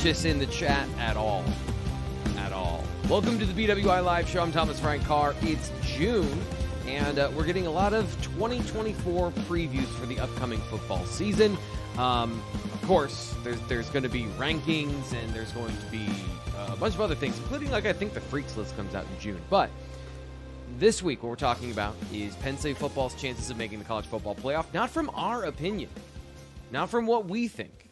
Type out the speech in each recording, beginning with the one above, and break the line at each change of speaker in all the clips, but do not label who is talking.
malicious in the chat at all. At all. Welcome to the BWI Live Show. I'm Thomas Frank Carr. It's June, and we're getting a lot of 2024 previews for the upcoming football season. Of course, there's going to be rankings, and there's going to be a bunch of other things, including, I think the Freaks list comes out in June. But this week, what we're talking about is Penn State football's chances of making the college football playoff, not from our opinion, not from what we think,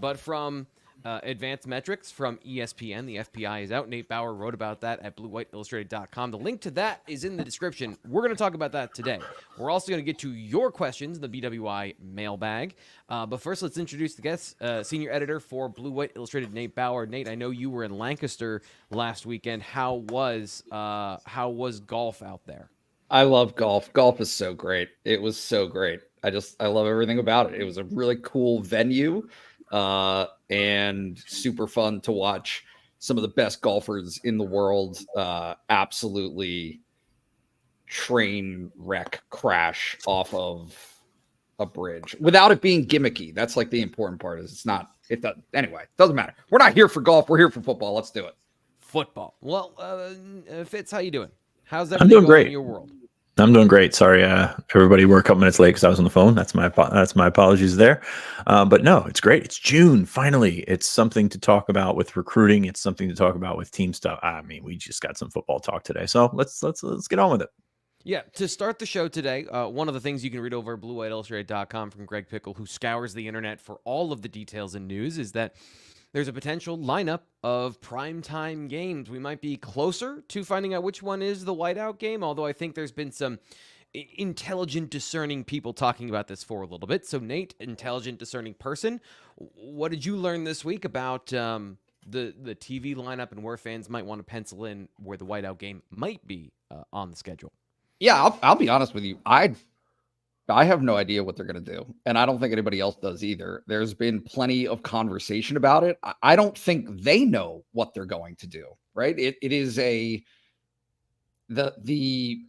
but from advanced metrics from ESPN. The FPI is out. Nate Bauer wrote about that at BlueWhiteIllustrated.com. The link to that is in the description. We're going to talk about that today. We're also going to get to your questions in the BWI Mailbag. But first, let's introduce the guest, senior editor for Blue White Illustrated, Nate Bauer. Nate, I know you were in Lancaster last weekend. How was golf out there?
I love golf. Golf is so great. It was so great. I love everything about it. It was a really cool venue. And super fun to watch some of the best golfers in the world absolutely train wreck crash off of a bridge without it being gimmicky. That's like the important part. Anyway, doesn't matter. We're not here for golf. We're here for football. Let's do it.
Football. Well, Fitz, how you doing? How's
I'm
everything
doing
going
great.
in your world?
I'm doing great. Sorry, everybody. We're a couple minutes late because I was on the phone. That's my apologies there. But no, it's great. It's June. Finally, it's something to talk about with recruiting. It's something to talk about with team stuff. I mean, we just got some football talk today, so let's get on with it.
Yeah, to start the show today, one of the things you can read over at BlueWhiteIllustrated.com from Greg Pickle, who scours the internet for all of the details and news, is that there's a potential lineup of primetime games. We might be closer to finding out which one is the whiteout game, although I think there's been some intelligent, discerning people talking about this for a little bit. So, Nate, intelligent, discerning person, what did you learn this week about the TV lineup and where fans might want to pencil in where the whiteout game might be on the schedule?
Yeah, I'll be honest with you. I have no idea what they're going to do, and I don't think anybody else does either. There's been plenty of conversation about it. I don't think they know what they're going to do, right? It is the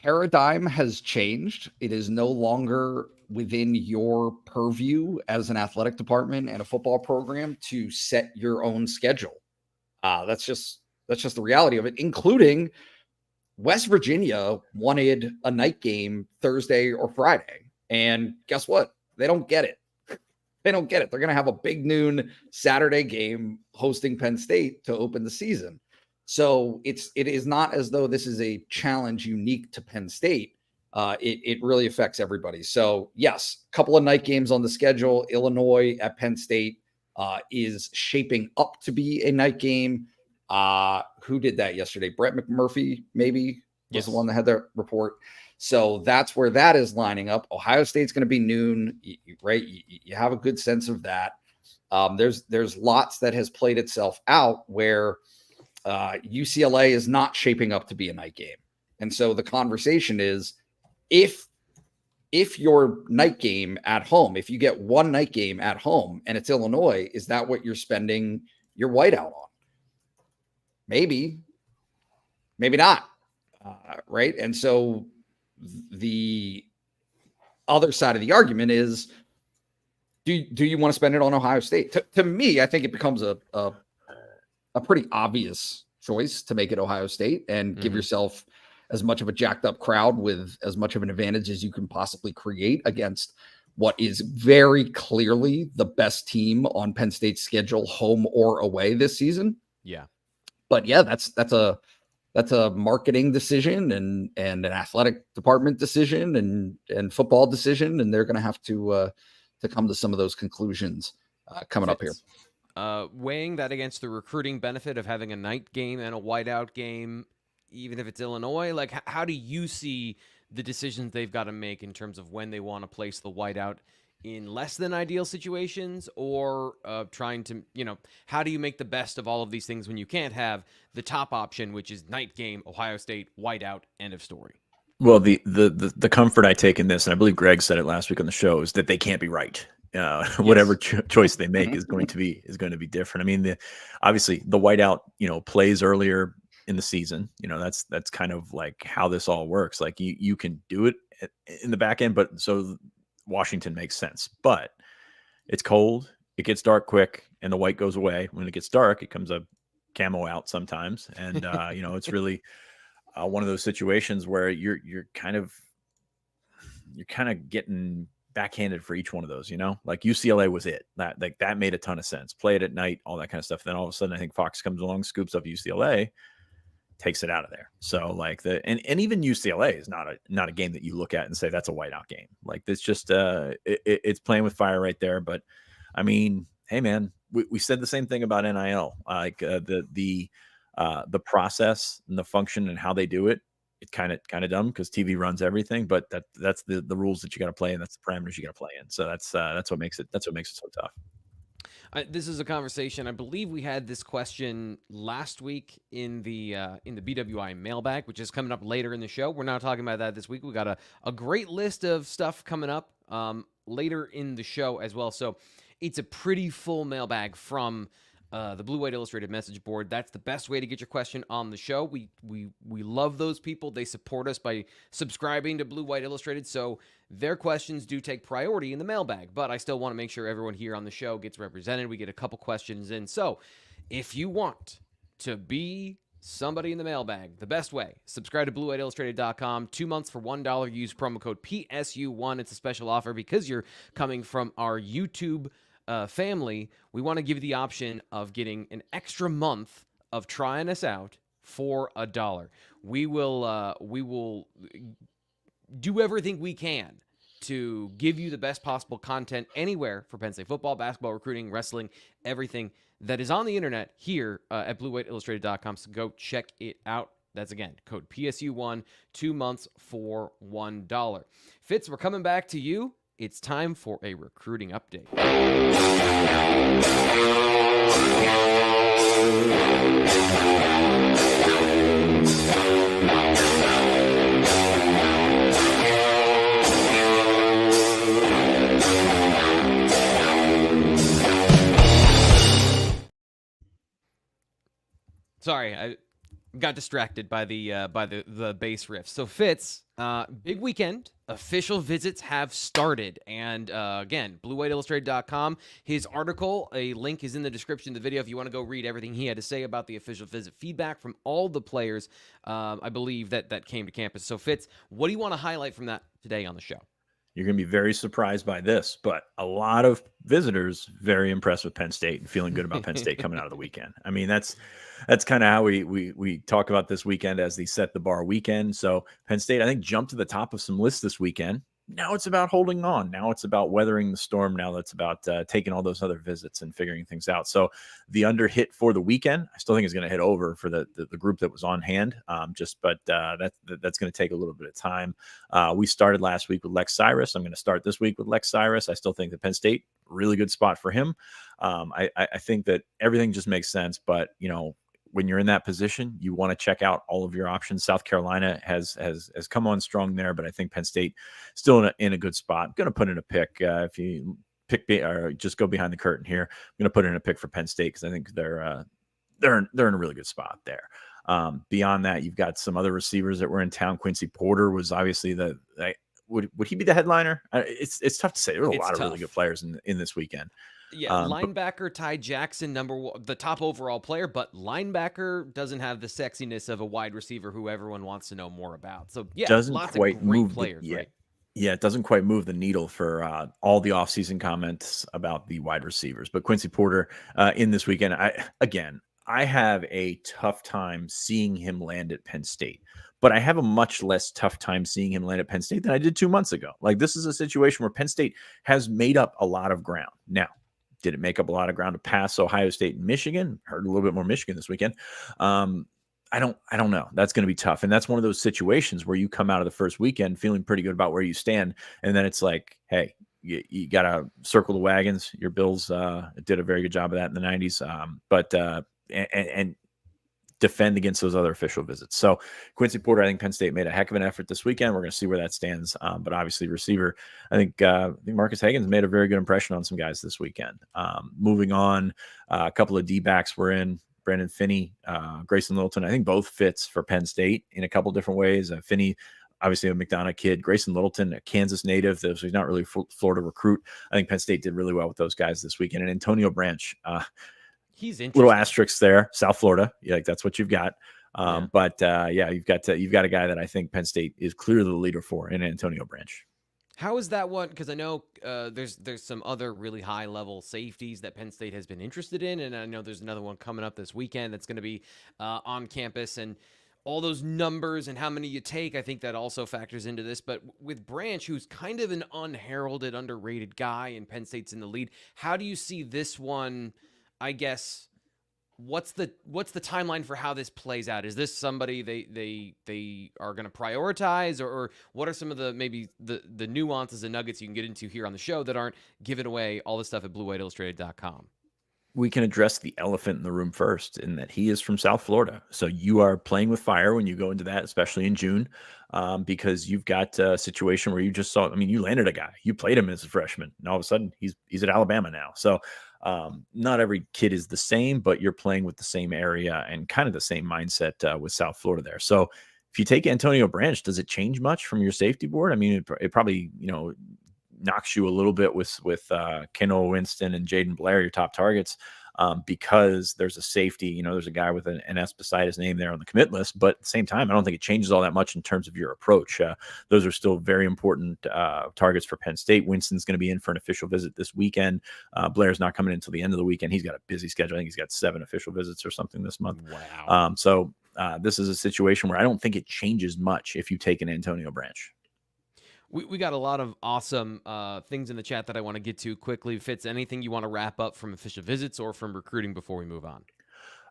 paradigm has changed. It is no longer within your purview as an athletic department and a football program to set your own schedule. That's just the reality of it, including West Virginia wanted a night game Thursday or Friday. And guess what? They don't get it. They don't get it. They're going to have a big noon Saturday game hosting Penn State to open the season. So it is not as though this is a challenge unique to Penn State. It really affects everybody. So yes, a couple of night games on the schedule. Illinois at Penn State is shaping up to be a night game. Who did that yesterday? Brett McMurphy, maybe, was the one that had that report. So that's where that is lining up. Ohio State's going to be noon, right? You have a good sense of that. There's lots that has played itself out where UCLA is not shaping up to be a night game. And so the conversation is if your night game at home, if you get one night game at home and it's Illinois, is that what you're spending your whiteout on? Maybe not. Right. And so the other side of the argument is, do you want to spend it on Ohio State? To me, I think it becomes a pretty obvious choice to make it Ohio State and give yourself as much of a jacked up crowd with as much of an advantage as you can possibly create against what is very clearly the best team on Penn State's schedule, home or away this season.
Yeah.
But yeah, that's a marketing decision and an athletic department decision and football decision, and they're going to have to come to some of those conclusions coming up here.
Weighing that against the recruiting benefit of having a night game and a whiteout game, even if it's Illinois, like how do you see the decisions they've got to make in terms of when they want to place the whiteout in less than ideal situations, or trying to, how do you make the best of all of these things when you can't have the top option, which is night game, Ohio State, whiteout, end of story?
Well, the comfort I take in this, and I believe Greg said it last week on the show, is that they can't be right. Whatever choice they make is going to be different. I mean, obviously the whiteout, plays earlier in the season. That's kind of like how this all works. Like you can do it in the back end, but so Washington makes sense, but it's cold. it gets dark quick and the white goes away. When it gets dark, it comes a camo out sometimes. And, it's really one of those situations where you're kind of getting backhanded for each one of those, like UCLA was it. That made a ton of sense. Play it at night, all that kind of stuff. Then all of a sudden, I think Fox comes along, scoops up UCLA, takes it out of there. So like and even UCLA is not a game that you look at and say that's a whiteout game. Like it's just it's playing with fire right there. But I mean, hey man, we said the same thing about NIL. Like the process and the function and how they do it. It's kind of dumb because TV runs everything, but that's the rules that you got to play, and that's the parameters you got to play in. So that's what makes it so tough.
This is a conversation. I believe we had this question last week in the BWI Mailbag, which is coming up later in the show. We're not talking about that this week. We got a great list of stuff coming up later in the show as well. So it's a pretty full mailbag from the Blue White Illustrated message board. That's the best way to get your question on the show. We love those people. They support us by subscribing to Blue White Illustrated, so their questions do take priority in the mailbag. But I still want to make sure everyone here on the show gets represented. We get a couple questions in. So if you want to be somebody in the mailbag, the best way, subscribe to BlueWhiteIllustrated.com. 2 months for $1. Use promo code PSU1. It's a special offer because you're coming from our YouTube family. We want to give you the option of getting an extra month of trying us out for $1. We will do everything we can to give you the best possible content anywhere for Penn State football, basketball, recruiting, wrestling, everything that is on the internet here at BlueWhiteIllustrated.com. So go check it out. That's, again, code PSU1, 2 months for $1. Fitz, we're coming back to you. It's time for a recruiting update. Sorry, I got distracted by the bass riff. So Fitz, big weekend. Official visits have started. And again, BlueWhiteIllustrated.com. His article, a link is in the description of the video if you want to go read everything he had to say about the official visit, feedback from all the players, I believe, that came to campus. So Fitz, what do you want to highlight from that today on the show?
You're going to be very surprised by this, but a lot of visitors very impressed with Penn State and feeling good about Penn State coming out of the weekend. I mean, that's kind of how we talk about this weekend as the set the bar weekend. So Penn State, I think, jumped to the top of some lists this weekend. Now it's about holding on. Now it's about weathering the storm. Now it's about taking all those other visits and figuring things out. So the under hit for the weekend, I still think is going to hit over for the group that was on hand. But that's going to take a little bit of time. We started last week with Lex Cyrus. I'm going to start this week with Lex Cyrus. I still think that Penn State, really good spot for him. I think that everything just makes sense, but when you're in that position, you want to check out all of your options. South Carolina has come on strong there, but I think Penn State still in a good spot. I'm going to put in a pick. If you pick or just go behind the curtain here, I'm going to put in a pick for Penn State because I think they're in a really good spot there. Beyond that, you've got some other receivers that were in town. Quincy Porter was obviously would he be the headliner? It's tough to say. There were a lot of really good players in this weekend.
Yeah, linebacker Ty Jackson, number one, the top overall player, but linebacker doesn't have the sexiness of a wide receiver who everyone wants to know more about. So yeah,
doesn't
lots
quite
of great
move
players, right?
Yeah, it doesn't quite move the needle for all the offseason comments about the wide receivers. But Quincy Porter in this weekend, I have a tough time seeing him land at Penn State. But I have a much less tough time seeing him land at Penn State than I did 2 months ago. Like, this is a situation where Penn State has made up a lot of ground. Now, did it make up a lot of ground to pass Ohio State and Michigan? Heard a little bit more Michigan this weekend. I don't know. That's going to be tough. And that's one of those situations where you come out of the first weekend feeling pretty good about where you stand. And then it's like, hey, you got to circle the wagons. Your Bills did a very good job of that in the 90s. And defend against those other official visits. So Quincy Porter, I think Penn State made a heck of an effort this weekend. We're going to see where that stands. But obviously receiver, I think Marcus Hagan's made a very good impression on some guys this weekend. Moving on, a couple of D-backs were in. Brandon Finney, Grayson Littleton, I think both fits for Penn State in a couple different ways. Finney, obviously a McDonough kid, Grayson Littleton, a Kansas native, so he's not really a Florida recruit. I think Penn State did really well with those guys this weekend. And Antonio Branch,
he's interesting.
Little asterisks there, South Florida. Yeah, like that's what you've got.
Yeah.
But you've got a guy that I think Penn State is clearly the leader for in Antonio Branch.
How is that one? Because I know there's some other really high level safeties that Penn State has been interested in, and I know there's another one coming up this weekend that's going to be on campus, and all those numbers and how many you take, I think that also factors into this. But with Branch, who's kind of an unheralded, underrated guy, and Penn State's in the lead, how do you see this one? I guess. What's the timeline for how this plays out? Is this somebody they are going to prioritize, or what are some of the maybe the nuances and nuggets you can get into here on the show that aren't giving away all the stuff at BlueWhiteIllustrated.com?
We can address the elephant in the room first, in that he is from South Florida. So you are playing with fire when you go into that, especially in June, because you've got a situation where you just saw. I mean, you landed a guy, you played him as a freshman, and all of a sudden he's at Alabama now. So. Not every kid is the same, but you're playing with the same area and kind of the same mindset with South Florida there. So if you take Antonio Branch, does it change much from your safety board? I mean, it probably, knocks you a little bit with Keno Winston and Jaden Blair, your top targets, because there's a safety, there's a guy with an S beside his name there on the commit list. But at the same time, I don't think it changes all that much in terms of your approach. Those are still very important targets for Penn State. Winston's going to be in for an official visit this weekend. Blair's not coming in until the end of the weekend. He's got a busy schedule. I think he's got 7 official visits or something this month.
Wow.
So this is a situation where I don't think it changes much if you take an Antonio Branch.
We got a lot of awesome things in the chat that I want to get to quickly. Fitz, anything you want to wrap up from official visits or from recruiting before we move on?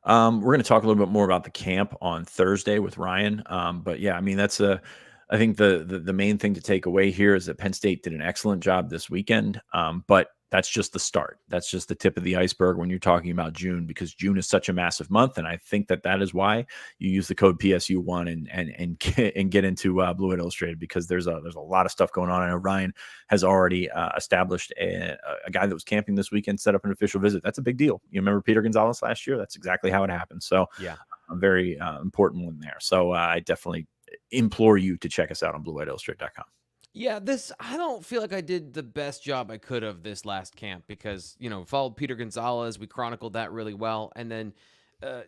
We're going to talk a little bit more about the camp on Thursday with Ryan. But yeah, I mean, I think the main thing to take away here is that Penn State did an excellent job this weekend. But that's just the start. That's just the tip of the iceberg when you're talking about June, because June is such a massive month. And I think that is why you use the code PSU1 and get into Blue White Illustrated, because there's a lot of stuff going on. I know Ryan has already established a guy that was camping this weekend, set up an official visit. That's a big deal. You remember Peter Gonzalez last year? That's exactly how it happened. So
yeah,
a very important one there. So I definitely implore you to check us out on BlueWhiteIllustrated.com.
Yeah, I don't feel like I did the best job I could of this last camp because, followed Peter Gonzalez. We chronicled that really well. And then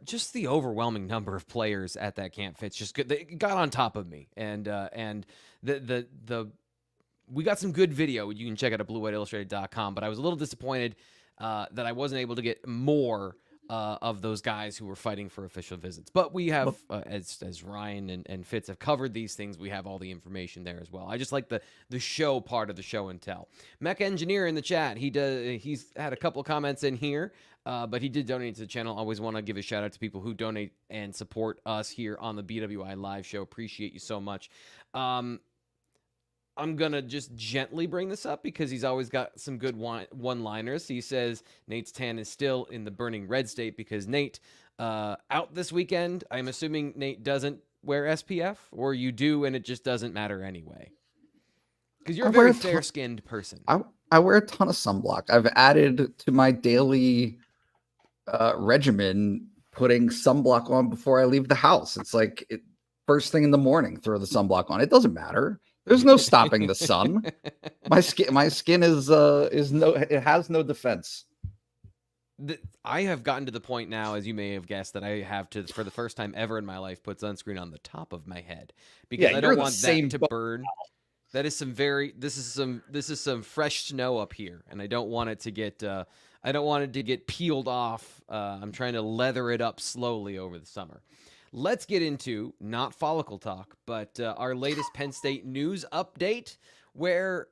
just the overwhelming number of players at that camp, Fitz, just good. They got on top of me. And we got some good video. You can check out at BlueWhiteIllustrated.com. But I was a little disappointed that I wasn't able to get more of those guys who were fighting for official visits. But we have, as Ryan and Fitz have covered these things, we have all the information there as well. I just like the show part of the show and tell. Mech Engineer in the chat, he's had a couple of comments in here, but he did donate to the channel. Always want to give a shout out to people who donate and support us here on the BWI Live Show. Appreciate you so much. I'm going to just gently bring this up because he's always got some good one-liners. He says Nate's tan is still in the burning red state because Nate out this weekend. I'm assuming Nate doesn't wear SPF, or you do and it just doesn't matter anyway. Because you're a very fair-skinned person.
I wear a ton of sunblock. I've added to my daily regimen putting sunblock on before I leave the house. It's like first thing in the morning, throw the sunblock on. It doesn't matter. There's no stopping the sun. My skin it has no defense.
I have gotten to the point now, as you may have guessed, that I have to, for the first time ever in my life, put sunscreen on the top of my head because I don't want that to burn. That is this is some fresh snow up here, and I don't want it to get peeled off. I'm trying to leather it up slowly over the summer. Let's get into not follicle talk, but our latest Penn State news update, where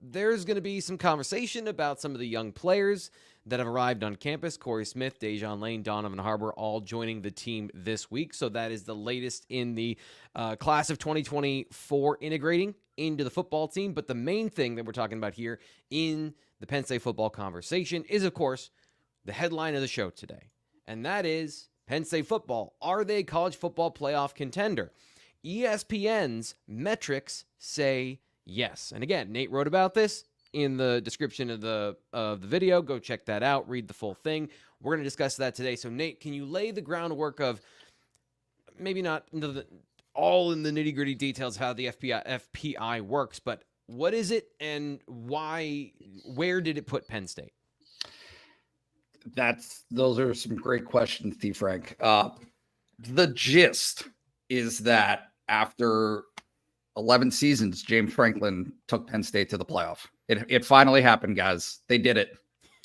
there's going to be some conversation about some of the young players that have arrived on campus. Corey Smith, Dejon Lane, Donovan Harbor, all joining the team this week. So that is the latest in the class of 2024 integrating into the football team. But the main thing that we're talking about here in the Penn State football conversation is, of course, the headline of the show today. And that is Penn State football. Are they a college football playoff contender? ESPN's metrics say yes. And again, Nate wrote about this in the description of the video. Go check that out. Read the full thing. We're going to discuss that today. So, Nate, can you lay the groundwork of maybe not all in the nitty gritty details of how the FPI works, but what is it and where did it put Penn State?
Those are some great questions, T. Frank. The gist is that after 11 seasons, James Franklin took Penn State to the playoff. It finally happened, guys. They did it.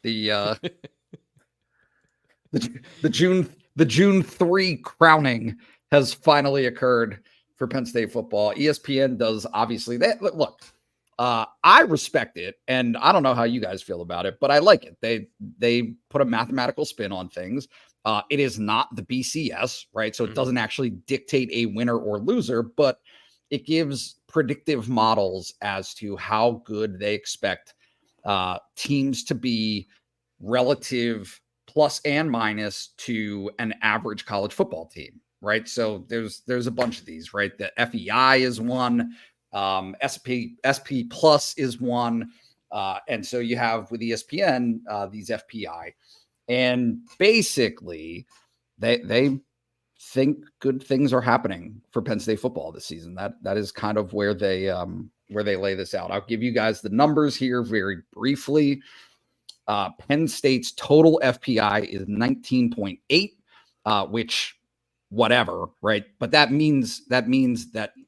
The June 3 crowning has finally occurred for Penn State football. ESPN does obviously that. Look, I respect it, and I don't know how you guys feel about it, but I like it. They put a mathematical spin on things. It is not the BCS, right? So it doesn't actually dictate a winner or loser, but it gives predictive models as to how good they expect teams to be relative plus and minus to an average college football team, right? So there's a bunch of these, right? The FEI is one, SP plus is one, and so you have with ESPN these FPI, and basically they think good things are happening for Penn State football this season. That is kind of where they lay this out. I'll give you guys the numbers here very briefly. Penn State's total FPI is 19.8, which whatever, right? But that means that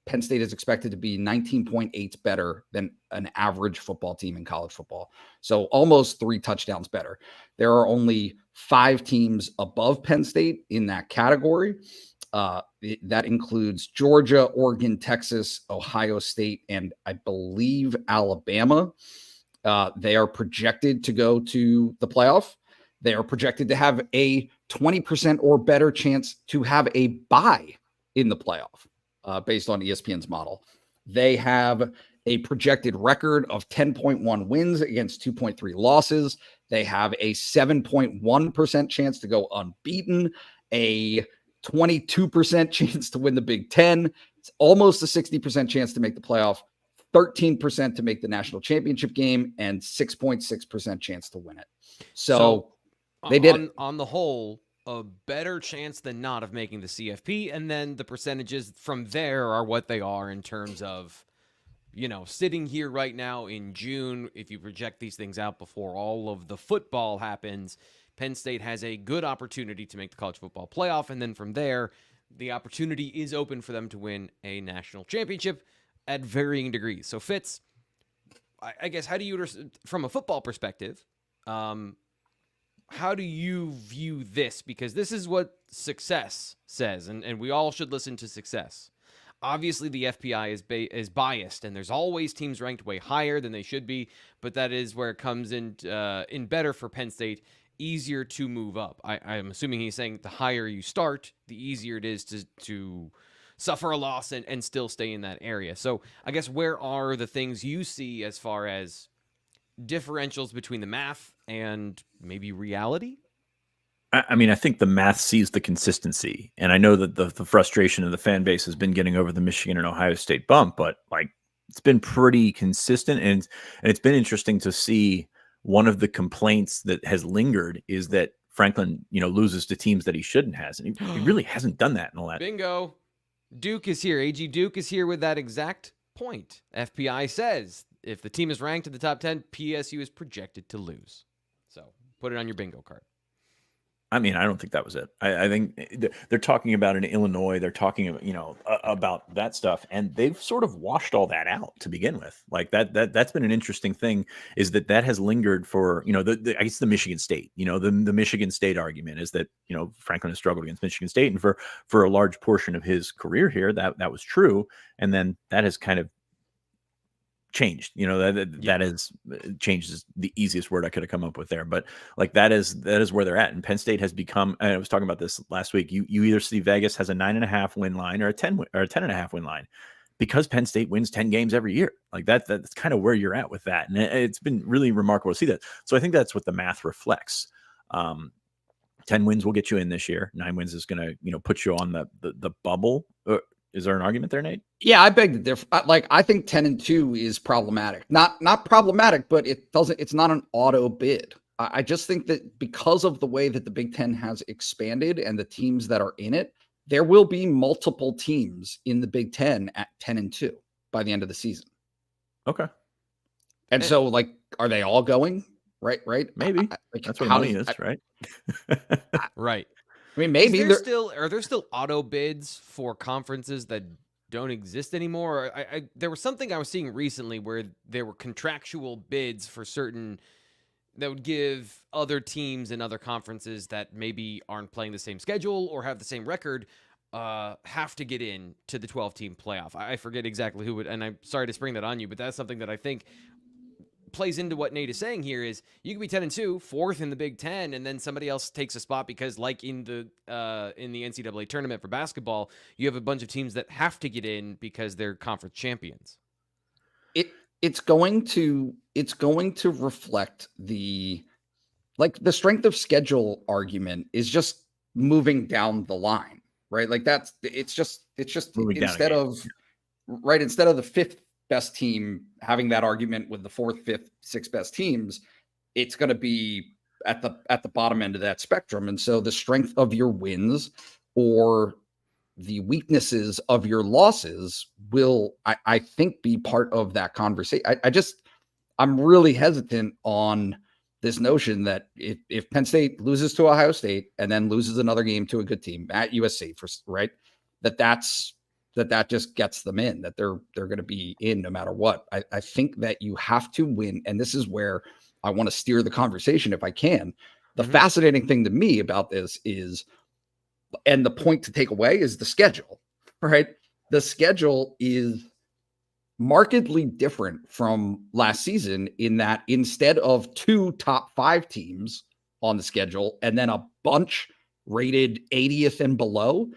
Penn State is expected to be 19.8 better than an average football team in college football. So almost 3 touchdowns better. There are only 5 teams above Penn State in that category. That includes Georgia, Oregon, Texas, Ohio State, and I believe Alabama. They are projected to go to the playoff. They are projected to have a 20% or better chance to have a bye in the playoff, based on ESPN's model. They have a projected record of 10.1 wins against 2.3 losses. They have a 7.1% chance to go unbeaten, a 22% chance to win the Big Ten. It's almost a 60% chance to make the playoff, 13% to make the national championship game, and 6.6% chance to win it. So they did it.
On the whole, a better chance than not of making the CFP, and then the percentages from there are what they are in terms of, sitting here right now in June. If you project these things out before all of the football happens, Penn State has a good opportunity to make the college football playoff, and then from there, the opportunity is open for them to win a national championship at varying degrees. So Fitz, I guess, how do you, from a football perspective, how do you view this? Because this is what success says, and we all should listen to success. Obviously, the FPI is biased, and there's always teams ranked way higher than they should be, but that is where it comes in better for Penn State, easier to move up. I'm assuming he's saying the higher you start, the easier it is to suffer a loss and still stay in that area. So I guess where are the things you see as far as differentials between the math and maybe reality?
I mean, I think the math sees the consistency, and I know that the frustration of the fan base has been getting over the Michigan and Ohio State bump, but it's been pretty consistent, and it's been interesting to see. One of the complaints that has lingered is that Franklin, loses to teams that he shouldn't has, and he really hasn't done that in all that.
Bingo. Duke is here. AG Duke is here with that exact point. FPI says if the team is ranked in the top 10, PSU is projected to lose. So put it on your bingo card.
I mean, I don't think that was it. I think they're talking about in Illinois. They're talking about, about that stuff, and they've sort of washed all that out to begin with. That's been an interesting thing, is that has lingered for, I guess the Michigan State, the Michigan State argument is that, Franklin has struggled against Michigan State, and for a large portion of his career here, that was true. And then that has kind of changed, that has changed is the easiest word I could have come up with there, but that is where they're at. And Penn State has become, and I was talking about this last week, you either see Vegas has a 9.5 win line or a 10.5 win line, because Penn State wins 10 games every year. That's kind of where you're at with that. And it's been really remarkable to see that. So I think that's what the math reflects. 10 wins will get you in this year. 9 wins is going to, put you on the bubble. Is there an argument there, Nate?
Yeah, I beg to differ. I think 10-2 is problematic. Not problematic, but it's not an auto bid. I just think that because of the way that the Big Ten has expanded and the teams that are in it, there will be multiple teams in the Big Ten at 10-2 by the end of the season.
Okay.
And so, like, are they all going? Right.
Maybe.
Like,
that's where the money is, right?
Right.
I mean, maybe
are there still auto bids for conferences that don't exist anymore? There was something I was seeing recently where there were contractual bids for certain that would give other teams in other conferences that maybe aren't playing the same schedule or have the same record have to get in to the 12-team playoff. I forget exactly who would, and I'm sorry to spring that on you, but that's something that I think plays into what Nate is saying here. Is you can be 10-2, fourth in the Big Ten, and then somebody else takes a spot because, like in the NCAA tournament for basketball, you have a bunch of teams that have to get in because they're conference champions.
It's going to reflect the strength of schedule argument is just moving down the line, right? Like it's just
moving
instead of the fifth best team having that argument with the fourth, fifth, sixth best teams, it's going to be at the bottom end of that spectrum. And so the strength of your wins or the weaknesses of your losses will, I think, be part of that conversation. I'm really hesitant on this notion that if Penn State loses to Ohio State and then loses another game to a good team at USC, that just gets them in, that they're going to be in no matter what. I think that you have to win. And this is where I want to steer the conversation if I can. The fascinating thing to me about this is, and the point to take away is the schedule, right? The schedule is markedly different from last season in that instead of 2 top 5 teams on the schedule and then a bunch rated 80th and below,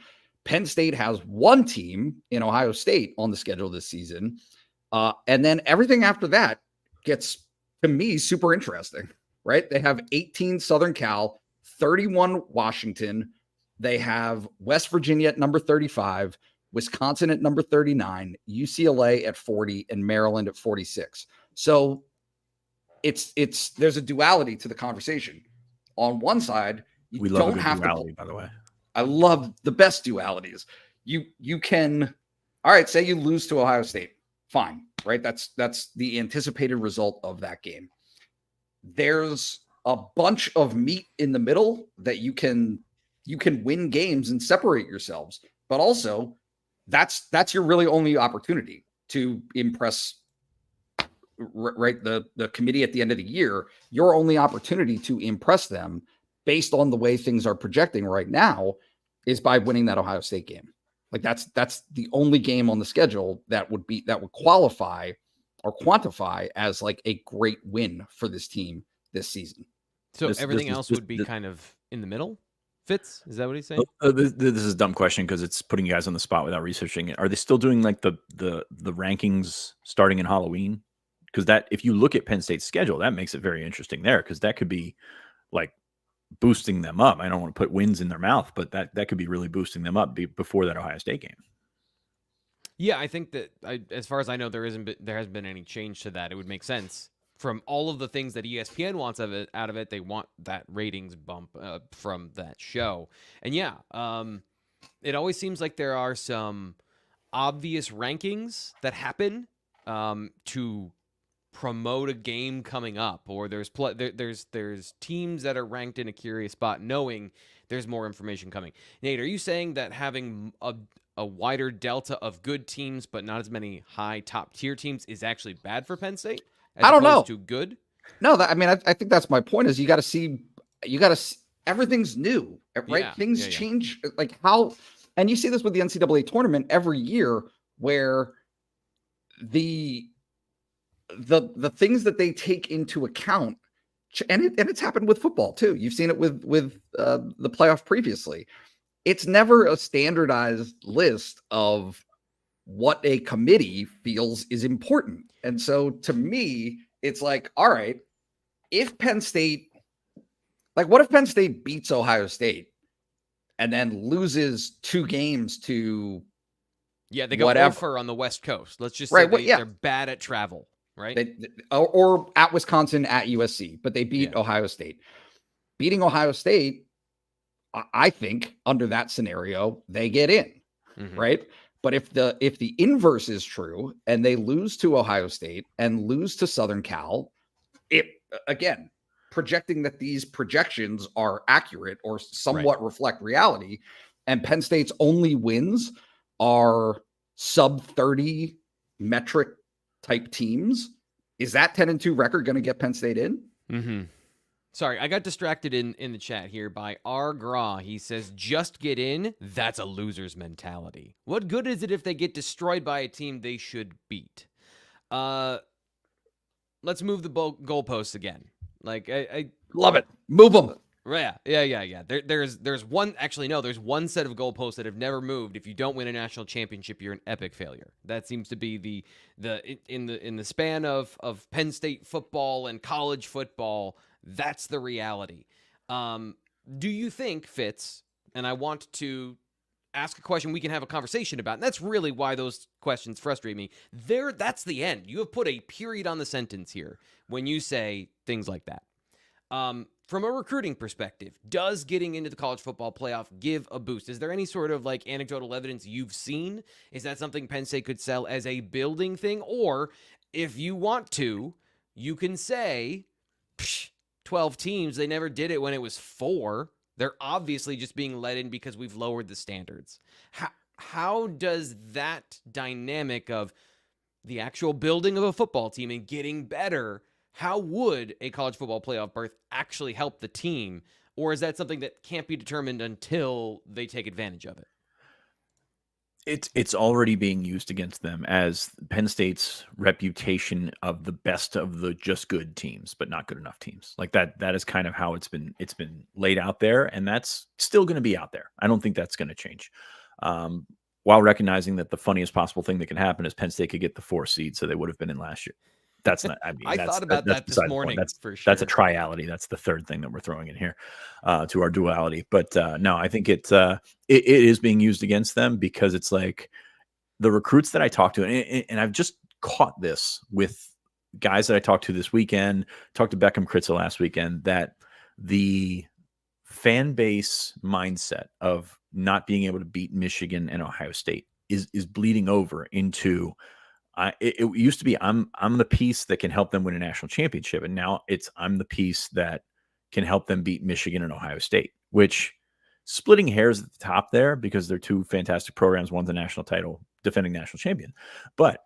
Penn State has 1 team in Ohio State on the schedule this season. And then everything after that gets, to me, super interesting, right? They have 18 Southern Cal, 31 Washington. They have West Virginia at number 35, Wisconsin at number 39, UCLA at 40, and Maryland at 46. So there's a duality to the conversation. On one side,
we love a good duality, by the way.
I love the best dualities. You can, all right, say you lose to Ohio State. Fine, right? That's the anticipated result of that game. There's a bunch of meat in the middle that you can win games and separate yourselves, but also that's your really only opportunity to impress, right? The committee at the end of the year, your only opportunity to impress them based on the way things are projecting right now is by winning that Ohio State game. Like that's the only game on the schedule that would qualify or quantify as like a great win for this team this season.
So everything else would be kind of in the middle? Fitz? Is that what he's saying?
This is a dumb question because it's putting you guys on the spot without researching it. Are they still doing like the rankings starting in Halloween? Because that, if you look at Penn State's schedule, that makes it very interesting there, because that could be like boosting them up. I don't want to put wins in their mouth, but that could be really boosting them up before that Ohio State game.
Yeah, I think that as far as I know, there hasn't been any change to that. It would make sense from all of the things that ESPN wants out of it. They want that ratings bump from that show. And yeah, it always seems like there are some obvious rankings that happen to promote a game coming up, or there's teams that are ranked in a curious spot knowing there's more information coming. Nate, are you saying that having a wider delta of good teams but not as many high top tier teams is actually bad for Penn State?
I don't know.
To good?
No, I think that's my point. Is you got to see everything's new, right?
Yeah,
Things change, like how, and you see this with the NCAA tournament every year, where the things that they take into account, and it's happened with football too. You've seen it with the playoff previously. It's never a standardized list of what a committee feels is important. And so to me, it's like, all right, if Penn State, like what if Penn State beats Ohio State and then loses 2 games to
they go over on the West Coast. Let's just say they're bad at travel, right?
Or at Wisconsin, at USC, but they beat Ohio State. Beating Ohio State, I think under that scenario, they get in, right? But if the inverse is true and they lose to Ohio State and lose to Southern Cal, again, projecting that these projections are accurate or somewhat reflect reality, and Penn State's only wins are sub 30 metric type teams, is that 10-2 record going to get Penn State in?
Sorry, I got distracted in the chat here by R. Gra. He says, just get in. That's a loser's mentality. What good is it if they get destroyed by a team they should beat? Let's move the goalposts again. Like, I
love it. Move them.
Yeah. There's one, actually, no, there's one set of goalposts that have never moved. If you don't win a national championship, you're an epic failure. That seems to be in the span of Penn State football and college football. That's the reality. Do you think, Fitz, and I want to ask a question we can have a conversation about, and that's really why those questions frustrate me. That's the end. You have put a period on the sentence here when you say things like that. From a recruiting perspective, does getting into the college football playoff give a boost? Is there any sort of like anecdotal evidence you've seen? Is that something Penn State could sell as a building thing? Or if you want to, you can say, 12 teams, they never did it when it was 4. They're obviously just being let in because we've lowered the standards. How does that dynamic of the actual building of a football team and getting better, how would a college football playoff berth actually help the team? Or is that something that can't be determined until they take advantage of it?
It's already being used against them as Penn State's reputation of the best of the just good teams, but not good enough teams. Like that is kind of how it's been laid out there, and that's still going to be out there. I don't think that's going to change. While recognizing that the funniest possible thing that can happen is Penn State could get the 4 seed, so they would have been in last year. That's not. I mean,
I thought about that this morning. For sure.
That's a triality. That's the third thing that we're throwing in here to our duality. But no, I think it is being used against them because it's like the recruits that I talked to, and I've just caught this with guys that I talked to this weekend. Talked to Beckham Kritzel last weekend, that the fan base mindset of not being able to beat Michigan and Ohio State is bleeding over into. It used to be I'm the piece that can help them win a national championship, and now it's I'm the piece that can help them beat Michigan and Ohio State, which splitting hairs at the top there because they're 2 fantastic programs. One's a national title defending national champion, but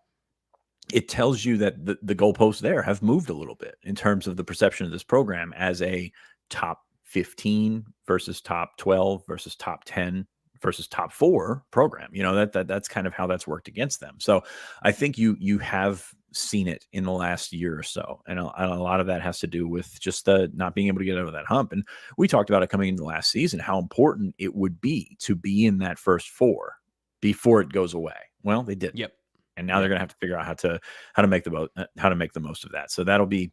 it tells you that the goalposts there have moved a little bit in terms of the perception of this program as a top 15 versus top 12 versus top 10 versus top 4 program. You know, that's kind of how that's worked against them. So I think you have seen it in the last year or so. And a lot of that has to do with just not being able to get over that hump. And we talked about it coming into last season, how important it would be to be in that first 4 before it goes away. Well, they didn't.
Yep.
And now they're going to have to figure out how to make the most of that. So that'll be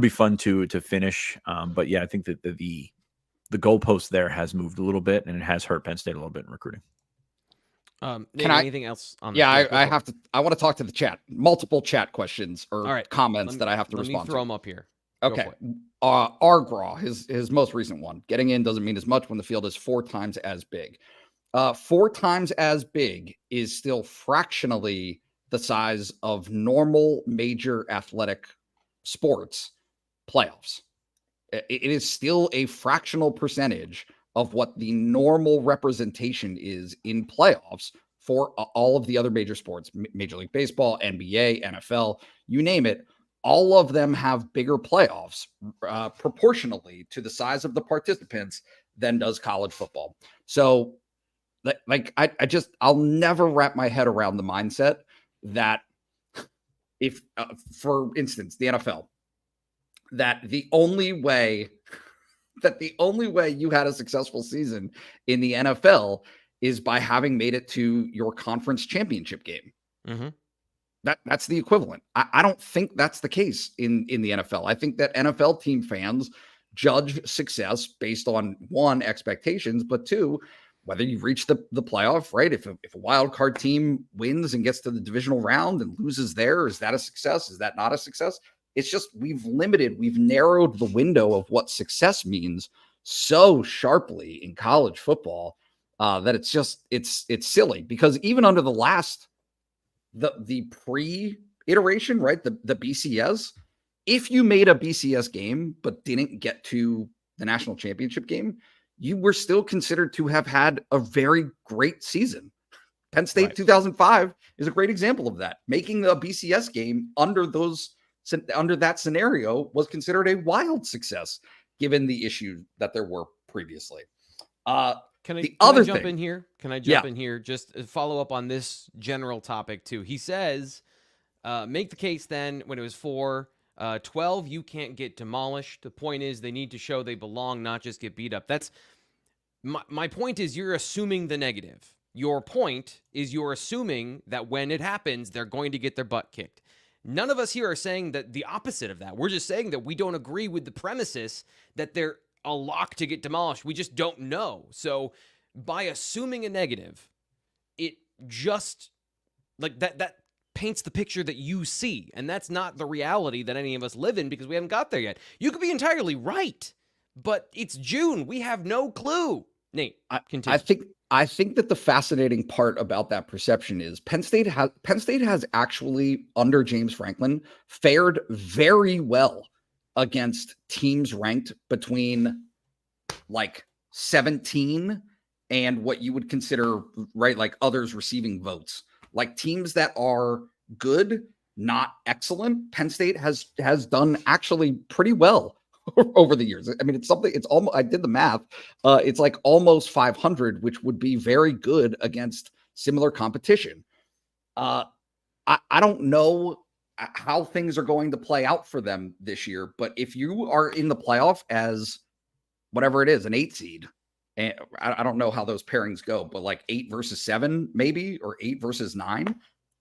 fun to finish. But yeah, I think that the goalpost there has moved a little bit, and it has hurt Penn State a little bit in recruiting.
Anything else on
I want to talk to the chat. Multiple chat questions or comments that I have to respond to.
Let me throw them up here.
Okay. Argraw, his most recent one. Getting in doesn't mean as much when the field is 4 times as big. 4 times as big is still fractionally the size of normal major athletic sports playoffs. It is still a fractional percentage of what the normal representation is in playoffs for all of the other major sports, Major League Baseball, NBA, NFL, you name it. All of them have bigger playoffs proportionally to the size of the participants than does college football. So I'll never wrap my head around the mindset that if, for instance, the NFL, that the only way you had a successful season in the NFL is by having made it to your conference championship game.
Mm-hmm.
That's the equivalent. I don't think that's the case in the NFL. I think that NFL team fans judge success based on 1, expectations, but 2, whether you reach the playoff, right? If a wild card team wins and gets to the divisional round and loses there, is that a success? Is that not a success? It's just we've narrowed the window of what success means so sharply in college football that it's silly, because even under the pre-iteration, right, the BCS, if you made a BCS game but didn't get to the national championship game, you were still considered to have had a very great season. Penn State 2005 is a great example of that. Making a BCS game under that scenario was considered a wild success, given the issues that there were previously.
Can I jump in here? Can I jump in here? Just follow up on this general topic too. He says, make the case then when it was 4-12, you can't get demolished. The point is they need to show they belong, not just get beat up. That's my point. Is you're assuming the negative. Your point is you're assuming that when it happens, they're going to get their butt kicked. None of us here are saying that the opposite of that. We're just saying that we don't agree with the premises that they're a lock to get demolished. We just don't know. So by assuming a negative, it just like that paints the picture that you see. And that's not the reality that any of us live in, because we haven't got there yet. You could be entirely right, but it's June. We have no clue. Nate, continue.
I think that the fascinating part about that perception is Penn State has actually, under James Franklin, fared very well against teams ranked between like 17 and what you would consider, right, like others receiving votes. Like teams that are good, not excellent, Penn State has done actually pretty well over the years. I mean, it's almost, I did the math. It's like almost 500, which would be very good against similar competition. I don't know how things are going to play out for them this year, but if you are in the playoff as whatever it is, an 8 seed, and I don't know how those pairings go, but like 8 versus 7, maybe, or 8 versus 9.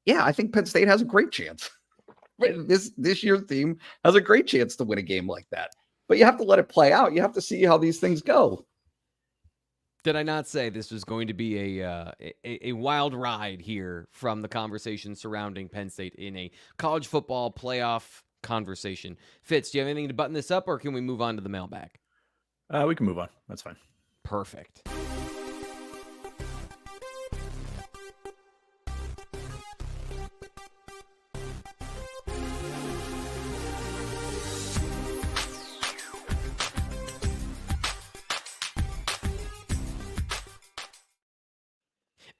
Yeah, I think Penn State has a great chance. This year's team has a great chance to win a game like that. But you have to let it play out. You have to see how these things go.
Did I not say this was going to be a wild ride here from the conversation surrounding Penn State in a college football playoff conversation? Fitz, do you have anything to button this up, or can we move on to the mailbag?
We can move on. That's fine.
Perfect.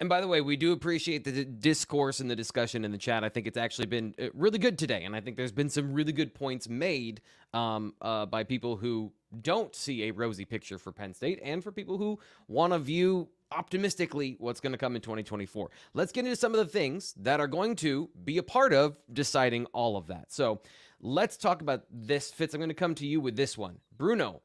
And by the way, we do appreciate the discourse and the discussion in the chat. I think it's actually been really good today. And I think there's been some really good points made by people who don't see a rosy picture for Penn State, and for people who want to view optimistically what's going to come in 2024. Let's get into some of the things that are going to be a part of deciding all of that. So let's talk about this. Fitz, I'm going to come to you with this one. Bruno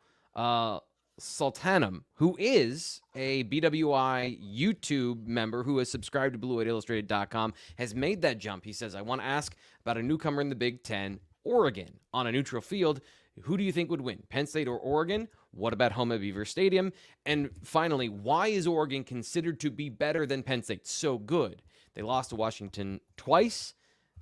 Sultanum, who is a BWI YouTube member who has subscribed to BlueWhiteIllustrated.com, has made that jump. He says, I want to ask about a newcomer in the Big Ten, Oregon. On a neutral field, who do you think would win, Penn State or Oregon? What about home at Beaver Stadium? And finally, why is Oregon considered to be better than Penn State? So good. They lost to Washington twice.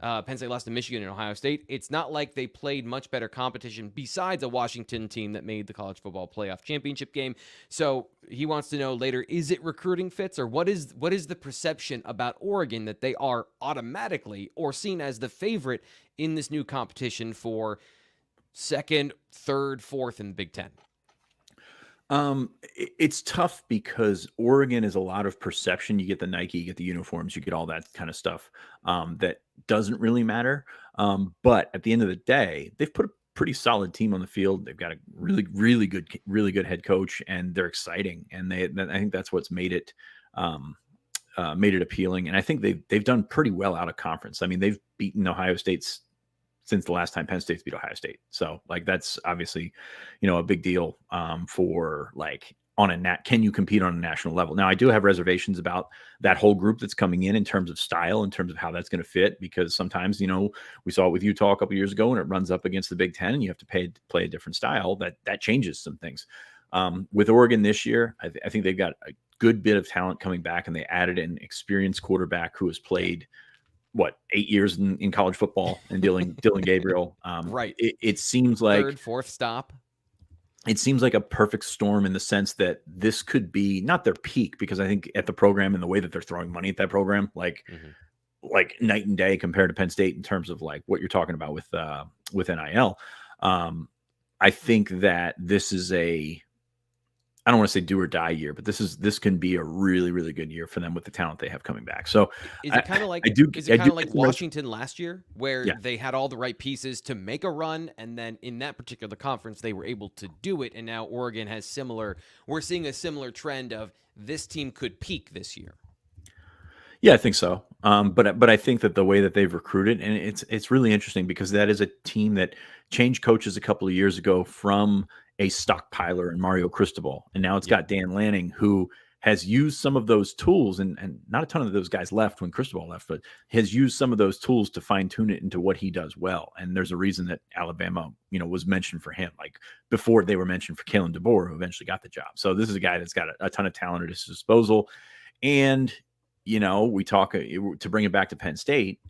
Penn State lost to Michigan and Ohio State. It's not like they played much better competition besides a Washington team that made the college football playoff championship game. So he wants to know later, is it recruiting fits, or what is the perception about Oregon that they are automatically or seen as the favorite in this new competition for second, third, fourth in the Big Ten?
It's tough because Oregon is a lot of perception. You get the Nike, you get the uniforms, you get all that kind of stuff that doesn't really matter. But at the end of the day, they've put a pretty solid team on the field. They've got a really good head coach, and they're exciting. And I think that's what's made it appealing. And I think they've done pretty well out of conference. I mean, they've beaten Ohio State's since the last time Penn State's beat Ohio State. So like, that's obviously, a big deal for like can you compete on a national level? Now I do have reservations about that whole group that's coming in terms of style, in terms of how that's going to fit, because sometimes, we saw it with Utah a couple years ago, and it runs up against the Big Ten and you have to play a different style that changes some things. With Oregon this year, I think they've got a good bit of talent coming back, and they added an experienced quarterback who has played 8 years in college football, and Dylan Gabriel.
Right.
It seems like
third, fourth stop.
it seems like a perfect storm in the sense that this could be not their peak, because I think at the program and the way that they're throwing money at that program, like night and day compared to Penn State in terms of like what you're talking about with NIL. I think that this is I don't want to say do or die year, but this can be a really, really good year for them with the talent they have coming back. So
is it kind of like Washington last year, where they had all the right pieces to make a run, and then in that particular conference they were able to do it, and now Oregon has we're seeing a similar trend of this team could peak this year.
Yeah, I think so. But I think that the way that they've recruited, and it's really interesting because that is a team that changed coaches a couple of years ago from a stockpiler and Mario Cristobal, and now it's got Dan Lanning, who has used some of those tools, and not a ton of those guys left when Cristobal left, but has used some of those tools to fine tune it into what he does well. And there's a reason that Alabama, was mentioned for him, like before they were mentioned for Kalen DeBoer, who eventually got the job. So this is a guy that's got a ton of talent at his disposal. And we talk to bring it back to Penn State.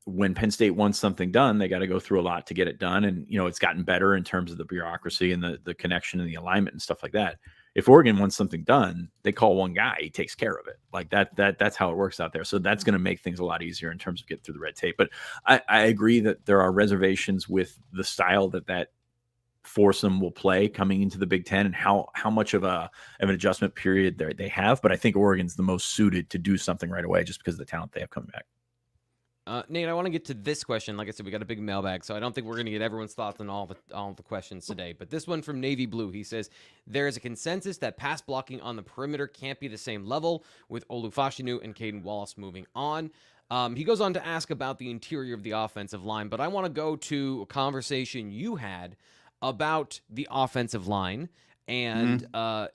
When Penn State wants something done, they got to go through a lot to get it done. And, it's gotten better in terms of the bureaucracy and the connection and the alignment and stuff like that. If Oregon wants something done, they call one guy, he takes care of it. Like that's how it works out there. So that's going to make things a lot easier in terms of getting through the red tape. But I agree that there are reservations with the style that foursome will play coming into the Big Ten, and how much of an adjustment period they have. But I think Oregon's the most suited to do something right away just because of the talent they have coming back.
Nate, I want to get to this question. Like I said, we got a big mailbag, so I don't think we're going to get everyone's thoughts on all the questions today. But this one from Navy Blue, he says, there is a consensus that pass blocking on the perimeter can't be the same level with Olufashinu and Caden Wallace moving on. He goes on to ask about the interior of the offensive line, but I want to go to a conversation you had about the offensive line and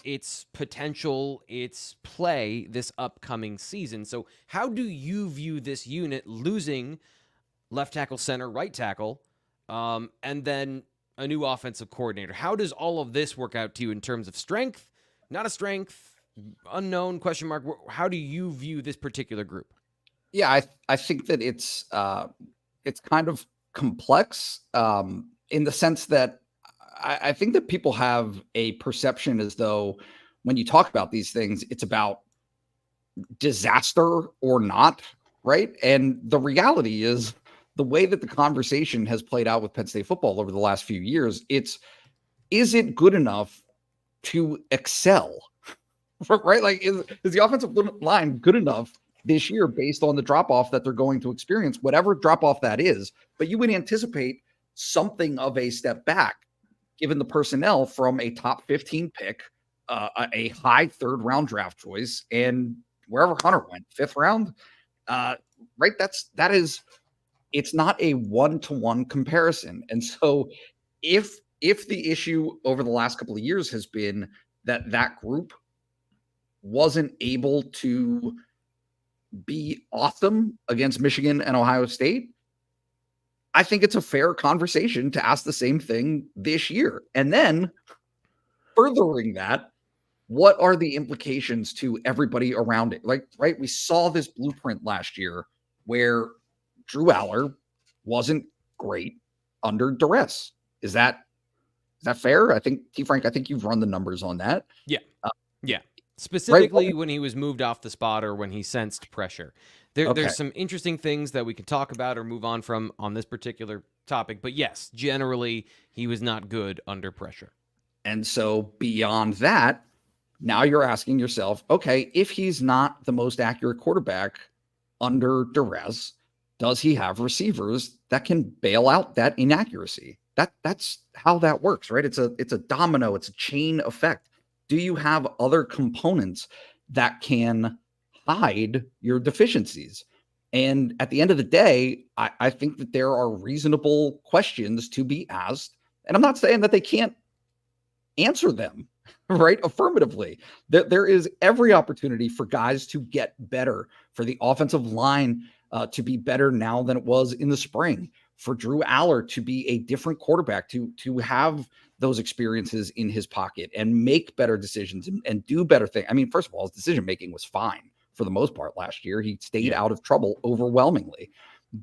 its potential, its play this upcoming season. So how do you view this unit losing left tackle, center, right tackle, and then a new offensive coordinator? How does all of this work out to you in terms of strength, not a strength, unknown, question mark? How do you view this particular group?
Yeah, I think that it's kind of complex in the sense that I think that people have a perception as though when you talk about these things, it's about disaster or not, right? And the reality is the way that the conversation has played out with Penn State football over the last few years, is it good enough to excel, right? Like, is the offensive line good enough this year based on the drop-off that they're going to experience, whatever drop-off that is? But you would anticipate something of a step back, given the personnel from a top 15 pick, a high third round draft choice, and wherever Hunter went, fifth round, right? It's not a one-to-one comparison. And so if the issue over the last couple of years has been that group wasn't able to be awesome against Michigan and Ohio State, I think it's a fair conversation to ask the same thing this year. And then furthering that, what are the implications to everybody around it? Like, right, we saw this blueprint last year where Drew Aller wasn't great under duress. Is that fair? I think, T. Frank, I think you've run the numbers on that.
Yeah. Yeah. Specifically when he was moved off the spot or when he sensed pressure. There's some interesting things that we can talk about or move on from on this particular topic. But yes, generally, he was not good under pressure.
And so beyond that, now you're asking yourself, okay, if he's not the most accurate quarterback under duress, does he have receivers that can bail out that inaccuracy? That's how that works, right? It's a domino. It's a chain effect. Do you have other components that can hide your deficiencies? And at the end of the day, I think that there are reasonable questions to be asked. And I'm not saying that they can't answer them, right, affirmatively. There is every opportunity for guys to get better, for the offensive line to be better now than it was in the spring, for Drew Aller to be a different quarterback, to have those experiences in his pocket and make better decisions and do better things. I mean, first of all, his decision-making was fine for the most part last year. He stayed out of trouble overwhelmingly,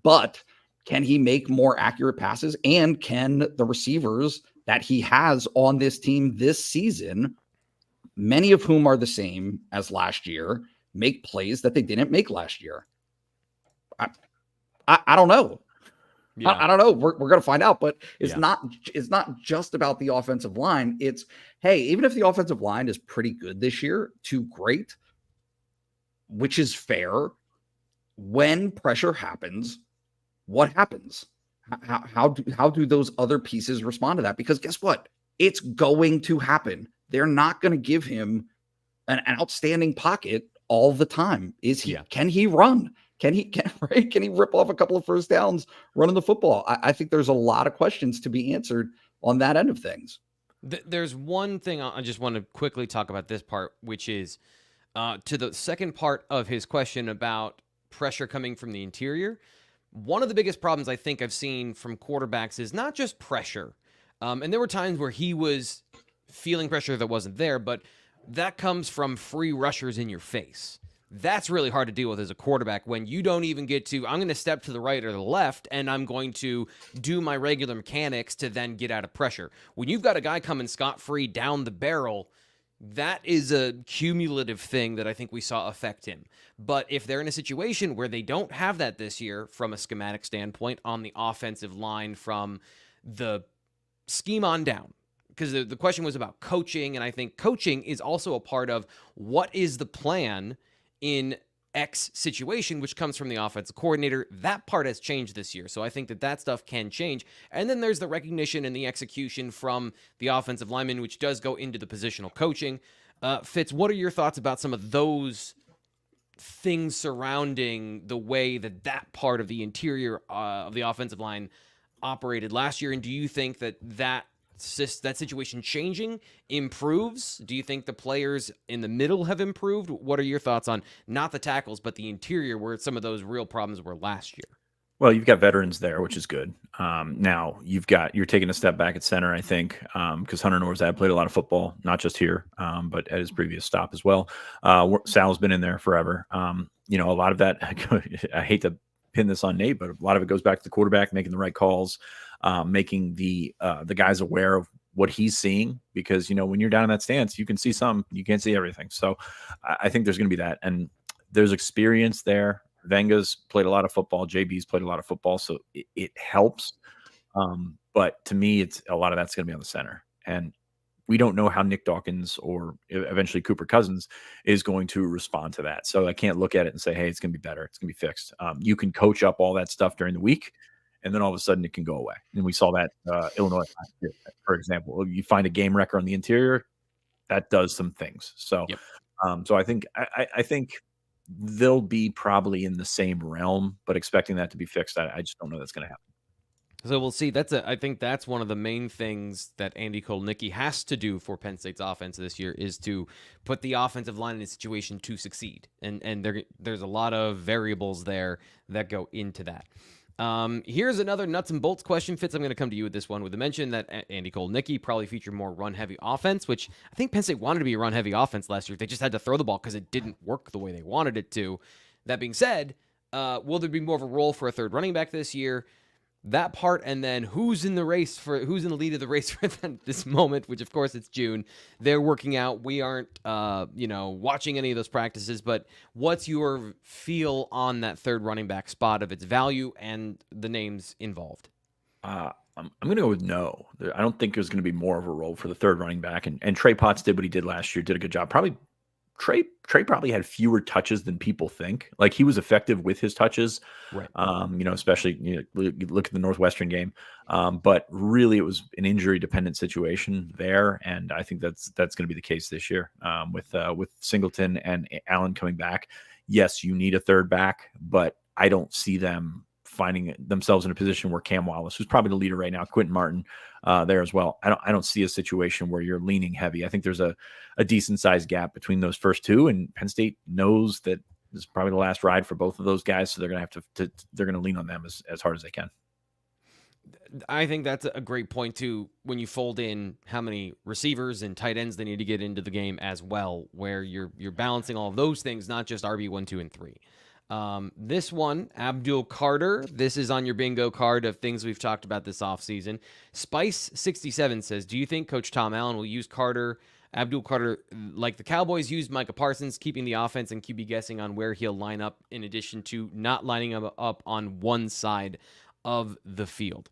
but can he make more accurate passes? And can the receivers that he has on this team this season, many of whom are the same as last year, make plays that they didn't make last year. I don't know.
Yeah.
I don't know. We're going to find out, but it's
Yeah.
not just about the offensive line. It's, hey, even if the offensive line is pretty good this year to great, which is fair, when pressure happens, what happens? How do those other pieces respond to that? Because guess what? It's going to happen. They're not going to give him an outstanding pocket all the time. Can he run? Can he rip off a couple of first downs running the football? I think there's a lot of questions to be answered on that end of things.
There's one thing I just want to quickly talk about this part, which is to the second part of his question about pressure coming from the interior. One of the biggest problems I think I've seen from quarterbacks is not just pressure. And there were times where he was feeling pressure that wasn't there, but that comes from free rushers in your face. That's really hard to deal with as a quarterback when you don't even get to, I'm going to step to the right or the left, and I'm going to do my regular mechanics to then get out of pressure. When you've got a guy coming scot-free down the barrel, that is a cumulative thing that I think we saw affect him. But if they're in a situation where they don't have that this year from a schematic standpoint on the offensive line from the scheme on down, because the question was about coaching, and I think coaching is also a part of what is the plan in X situation, which comes from the offensive coordinator. That part has changed this year. So I think that stuff can change. And then there's the recognition and the execution from the offensive lineman, which does go into the positional coaching. Fitz, what are your thoughts about some of those things surrounding the way that part of the interior of the offensive line operated last year? And do you think that situation changing improves? Do you think the players in the middle have improved? What are your thoughts on not the tackles, but the interior, where some of those real problems were last year?
Well, you've got veterans there, which is good. Now you're taking a step back at center, I think, because Hunter Norzad played a lot of football, not just here, but at his previous stop as well. Sal's been in there forever. A lot of that, I hate to pin this on Nate, but a lot of it goes back to the quarterback making the right calls, making the guys aware of what he's seeing, because when you're down in that stance, you can see some, you can't see everything. So I think there's going to be that, and there's experience there. Venga's played a lot of football. JB's played a lot of football, so it helps. But to me, it's a lot of that's going to be on the center, and we don't know how Nick Dawkins or eventually Cooper Cousins is going to respond to that. So I can't look at it and say, hey, it's going to be better. It's going to be fixed. You can coach up all that stuff during the week, and then all of a sudden it can go away. And we saw that Illinois, for example. You find a game wrecker on the interior, that does some things. So,
yep.
So I think they'll be probably in the same realm, but expecting that to be fixed, I just don't know that's going to happen.
So we'll see. I think that's one of the main things that Andy Kolnicki has to do for Penn State's offense this year, is to put the offensive line in a situation to succeed. And there's a lot of variables there that go into that. Here's another nuts and bolts question. Fitz, I'm going to come to you with this one, with the mention that Andy Kolnicki probably featured more run-heavy offense, which I think Penn State wanted to be a run-heavy offense last year. They just had to throw the ball because it didn't work the way they wanted it to. That being said, will there be more of a role for a third running back this year? That part, and then who's in the lead of the race for this moment, which of course it's June. They're working out. We aren't, watching any of those practices, but what's your feel on that third running back spot, of its value and the names involved?
I'm going to go with no. I don't think there's going to be more of a role for the third running back, and Trey Potts did what he did last year, did a good job. Probably Trey probably had fewer touches than people think. Like, he was effective with his touches,
right?
Especially look at the Northwestern game. But really, it was an injury dependent situation there, and I think that's going to be the case this year with Singleton and Allen coming back. Yes, you need a third back, but I don't see them finding themselves in a position where Cam Wallace, who's probably the leader right now, Quentin Martin, there as well. I don't see a situation where you're leaning heavy. I think there's a decent sized gap between those first two, and Penn State knows that this is probably the last ride for both of those guys, so they're going to have they're going to lean on them as hard as they can.
I think that's a great point too, when you fold in how many receivers and tight ends they need to get into the game as well, where you're balancing all of those things, not just RB 1, 2, and 3. This one, Abdul Carter. This is on your bingo card of things we've talked about this offseason. Spice67 says, do you think Coach Tom Allen will use Abdul Carter, like the Cowboys used Micah Parsons, keeping the offense and QB guessing on where he'll line up in addition to not lining him up on one side of the field?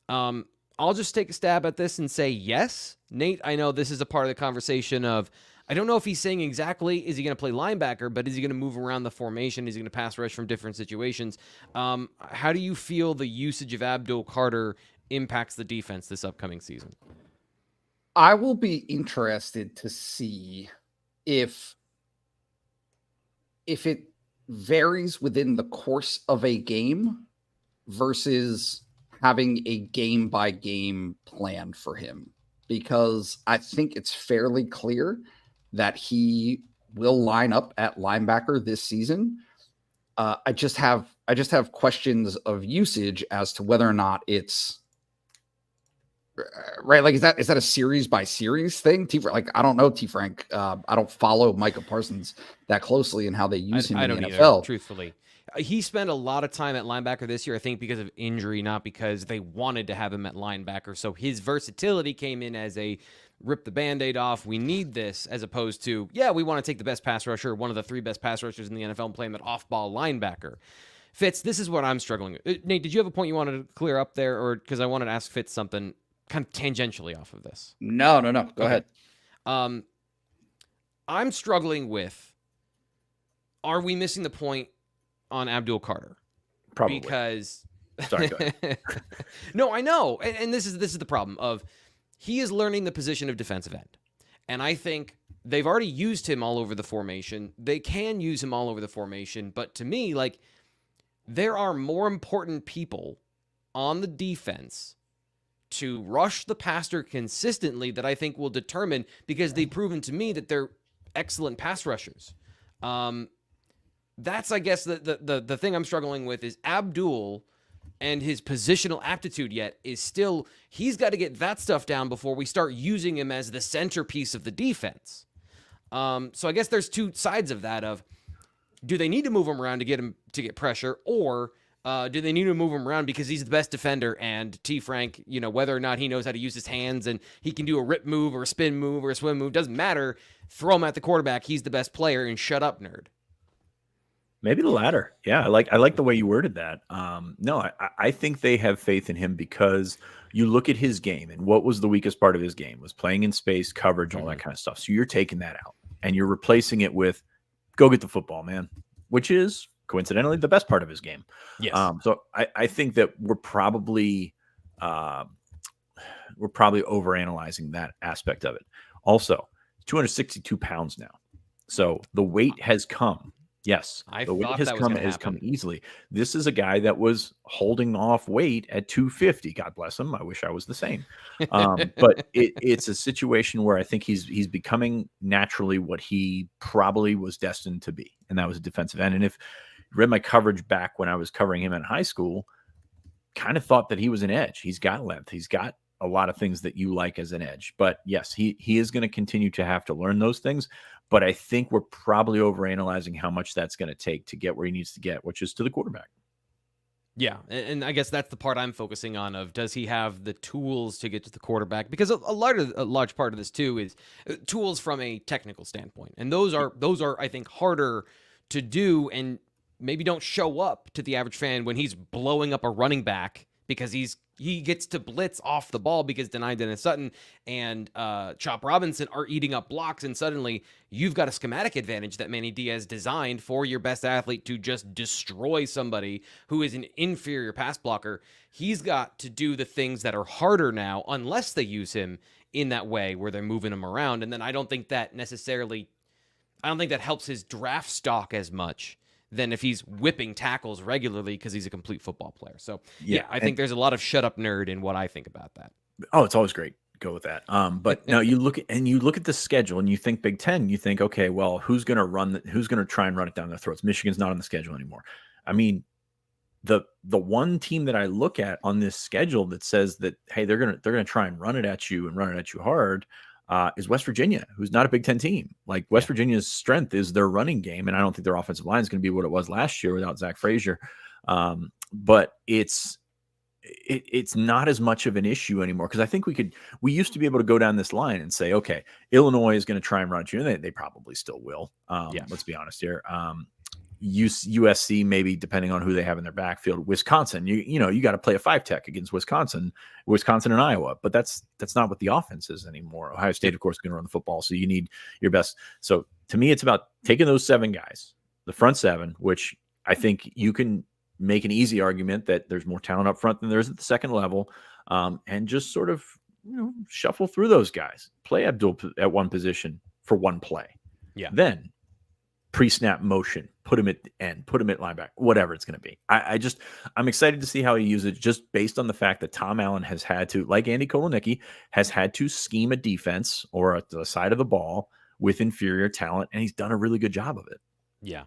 I'll just take a stab at this and say yes. Nate, I know this is a part of the conversation of, I don't know if he's saying exactly, is he going to play linebacker, but is he going to move around the formation? Is he going to pass rush from different situations? How do you feel the usage of Abdul Carter impacts the defense this upcoming season?
I will be interested to see if it varies within the course of a game versus having a game-by-game plan for him, because I think it's fairly clear that he will line up at linebacker this season. I just have questions of usage as to whether or not it's right. Like, is that a series by series thing? Like, I don't know, T Frank. I don't follow Micah Parsons that closely and how they use him in the NFL.
Either, truthfully. He spent a lot of time at linebacker this year, I think, because of injury, not because they wanted to have him at linebacker. So his versatility came in as a rip the Band-Aid off, we need this, as opposed to, yeah, we want to take the best pass rusher, one of the 3 best pass rushers in the NFL, and play him at off-ball linebacker. Fitz, this is what I'm struggling with. Nate, did you have a point you wanted to clear up there? Or because I wanted to ask Fitz something kind of tangentially off of this.
No. Go ahead.
I'm struggling with, are we missing the point on Abdul Carter?
Probably.
Because
sorry, go ahead.
No, I know. And this is the problem of, he is learning the position of defensive end. And I think they've already used him all over the formation. They can use him all over the formation. But to me, like, there are more important people on the defense to rush the passer consistently that I think will determine, because they've proven to me that they're excellent pass rushers. That's, I guess, the thing I'm struggling with is Abdul and his positional aptitude yet is still, he's got to get that stuff down before we start using him as the centerpiece of the defense. So I guess there's 2 sides of that of, do they need to move him around to get pressure, or do they need to move him around because he's the best defender, and T Frank, whether or not he knows how to use his hands and he can do a rip move or a spin move or a swim move, doesn't matter. Throw him at the quarterback. He's the best player, and shut up, nerd.
Maybe the latter. Yeah, I like the way you worded that. No, I think they have faith in him because you look at his game, and what was the weakest part of his game was playing in space, coverage, all that kind of stuff. So you're taking that out and you're replacing it with go get the football, man, which is coincidentally the best part of his game.
Yes.
So I think that we're probably overanalyzing that aspect of it. Also, 262 pounds now. So the weight has come. Yes, the weight has come easily. This is a guy that was holding off weight at 250. God bless him. I wish I was the same. But it's a situation where I think he's becoming naturally what he probably was destined to be, and that was a defensive end. And if you read my coverage back when I was covering him in high school, kind of thought that he was an edge. He's got length. He's got a lot of things that you like as an edge. But yes, he is going to continue to have to learn those things. But I think we're probably overanalyzing how much that's going to take to get where he needs to get, which is to the quarterback.
Yeah, and I guess that's the part I'm focusing on of, does he have the tools to get to the quarterback? Because a large part of this too is tools from a technical standpoint. And those are I think harder to do and maybe don't show up to the average fan when he's blowing up a running back because he gets to blitz off the ball because Dennis Sutton and Chop Robinson are eating up blocks, and suddenly you've got a schematic advantage that Manny Diaz designed for your best athlete to just destroy somebody who is an inferior pass blocker. He's got to do the things that are harder now unless they use him in that way where they're moving him around, and then I don't think that helps his draft stock as much than if he's whipping tackles regularly because he's a complete football player. So, yeah, I think there's a lot of shut up nerd in what I think about that.
Oh, it's always great. Go with that. But now you look at the schedule and you think Big Ten, you think, okay, well, who's going to try and run it down their throats? Michigan's not on the schedule anymore. I mean, the one team that I look at on this schedule that says that, hey, they're going to try and run it at you hard, is West Virginia, who's not a Big Ten team. Like West Virginia's strength is their running game, and I don't think their offensive line is going to be what it was last year without Zach Frazier. But it's not as much of an issue anymore, because I think we used to be able to go down this line and say, okay, Illinois is going to try and run at you, and they probably still will. Let's be honest here. USC, maybe, depending on who they have in their backfield. Wisconsin, you got to play a 5-tech against Wisconsin and Iowa, but that's not what the offense is anymore. Ohio State, of course, is going to run the football, so you need your best. So to me, it's about taking those 7 guys, the front 7, which I think you can make an easy argument that there's more talent up front than there is at the second level, and just sort of shuffle through those guys. Play Abdul at one position for one play.
Yeah.
Then pre-snap motion, put him at the end, put him at linebacker, whatever it's going to be. I'm excited to see how he uses it, just based on the fact that Tom Allen has had to, like Andy Kotelnicki, has had to scheme a defense or at the side of the ball with inferior talent, and he's done a really good job of it.
Yeah.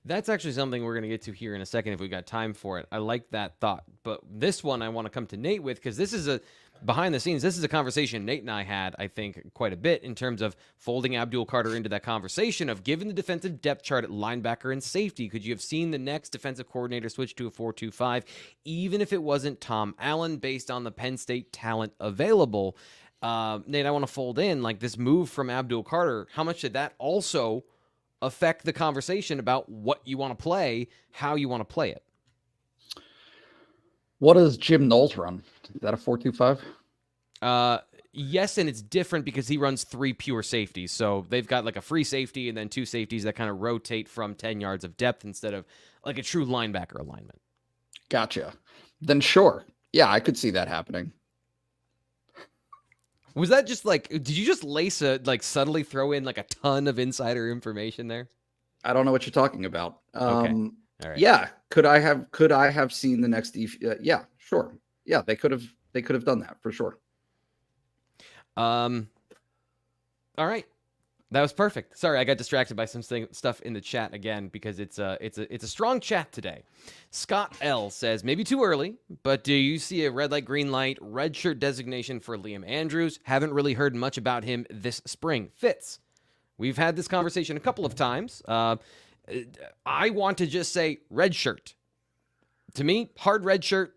That's actually something we're going to get to here in a second if we got time for it. I like that thought. But this one I want to come to Nate with, because this is behind the scenes, this is a conversation Nate and I had, I think, quite a bit in terms of folding Abdul Carter into that conversation of, given the defensive depth chart at linebacker and safety, could you have seen the next defensive coordinator switch to a 4-2-5, even if it wasn't Tom Allen, based on the Penn State talent available? Nate, I want to fold in, like, this move from Abdul Carter, how much did that also affect the conversation about what you want to play, how you want to play it?
What does Jim Knowles run? Is that a 4-2-5?
Yes, and it's different because he runs 3 pure safeties. So they've got like a free safety and then 2 safeties that kind of rotate from 10 yards of depth instead of like a true linebacker alignment.
Gotcha. Then sure. Yeah, I could see that happening.
Was that just like, did you just subtly throw in like a ton of insider information there?
I don't know what you're talking about.
Okay. All right.
Yeah. Could I have seen the next? Yeah, sure. Yeah, they could have done that for sure.
All right. That was perfect. Sorry, I got distracted by some stuff in the chat again because it's a strong chat today. Scott L says, maybe too early, but do you see a red light, green light, red shirt designation for Liam Andrews? Haven't really heard much about him this spring. Fitz, we've had this conversation a couple of times. I want to just say red shirt. To me, hard red shirt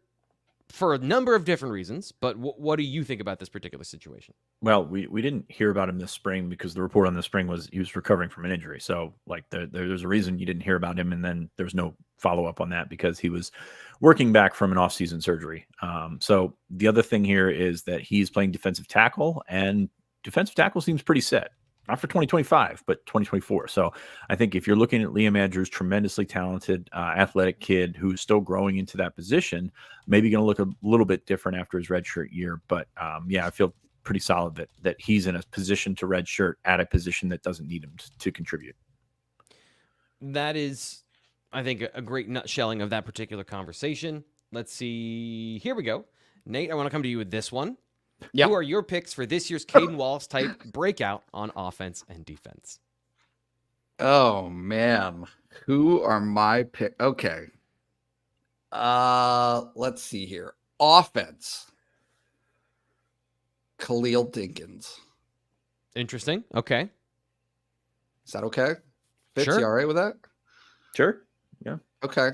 for a number of different reasons, but what do you think about this particular situation?
Well, we didn't hear about him this spring because the report on the spring was he was recovering from an injury. So like there's a reason you didn't hear about him, and then there's no follow-up on that because he was working back from an off-season surgery. So the other thing here is that he's playing defensive tackle, and defensive tackle seems pretty set. Not for 2025, but 2024. So I think if you're looking at Liam Andrews, tremendously talented, athletic kid who's still growing into that position, maybe going to look a little bit different after his redshirt year. But I feel pretty solid that he's in a position to redshirt at a position that doesn't need him to contribute.
That is, I think, a great nutshelling of that particular conversation. Let's see. Here we go. Nate, I want to come to you with this one. Yep. Who are your picks for this year's Caden Wallace type breakout on offense and defense?
Oh man, who are my pick? Okay. Let's see here. Offense. Khalil Dinkins.
Interesting. Okay.
Is that okay? Fitz,
sure.
You all right with that?
Sure. Yeah.
Okay.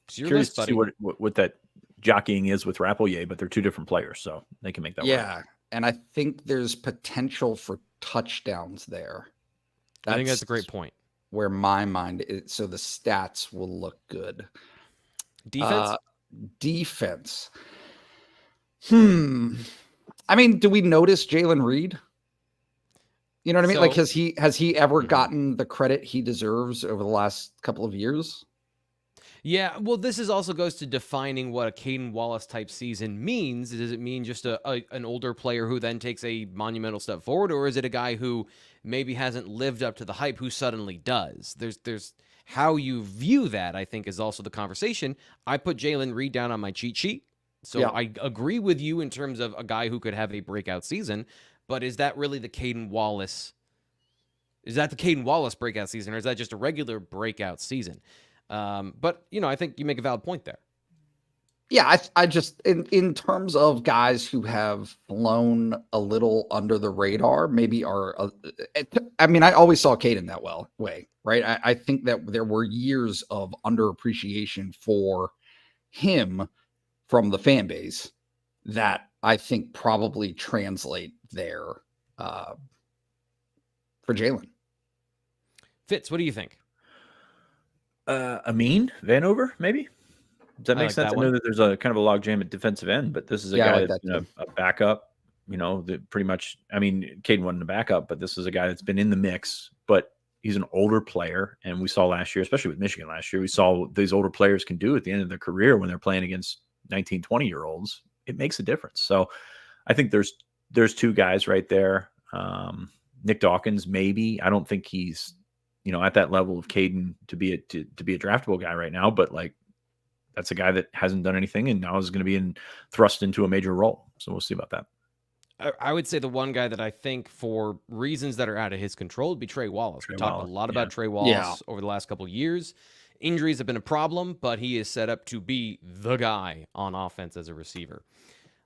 So curious to see what that jockeying is with Rappleyea, but they're 2 different players, so they can make that work.
Yeah, and I think there's potential for touchdowns there.
I think that's a great point.
Where my mind is, so the stats will look good.
Defense?
Defense. I mean, do we notice Jalen Reed? You know what I mean? Like, has he ever gotten the credit he deserves over the last couple of years?
Yeah, well, this also goes to defining what a Caden Wallace type season means. Does it mean just an older player who then takes a monumental step forward, or is it a guy who maybe hasn't lived up to the hype who suddenly does? There's how you view that, I think, is also the conversation. I put Jalen Reed down on my cheat sheet, so yeah. I agree with you in terms of a guy who could have a breakout season, but is that really the Caden Wallace? Is that the Caden Wallace breakout season, or is that just a regular breakout season? But, I think you make a valid point there.
Yeah, I just in terms of guys who have flown a little under the radar, maybe are. I mean, I always saw Caden that way, right? I think that there were years of underappreciation for him from the fan base that I think probably translate there for Jalen.
Fitz, what do you think?
Amin Vanover, maybe. Does that make
like
sense?
that
I know
one.
that there's a kind of a logjam at defensive end, but this is a
Yeah, I
guy
like
that's
that
been
too.
a backup. You know, that pretty much. I mean, Caden wasn't a backup, but this is a guy that's been in the mix. But he's an older player, and we saw last year, especially with Michigan last year, we saw what these older players can do at the end of their career when they're playing against 19, 20-year-olds. It makes a difference. So I think there's two guys right there. Nick Dawkins, maybe. I don't think he's, you know, at that level of Caden to be a draftable guy right now, but like, that's a guy that hasn't done anything and now is going to be thrust into a major role. So we'll see about that.
I would say the one guy that I think, for reasons that are out of his control, would be Trey Wallace. We talked a lot about Trey Wallace over the last couple of years. Injuries have been a problem, but he is set up to be the guy on offense as a receiver.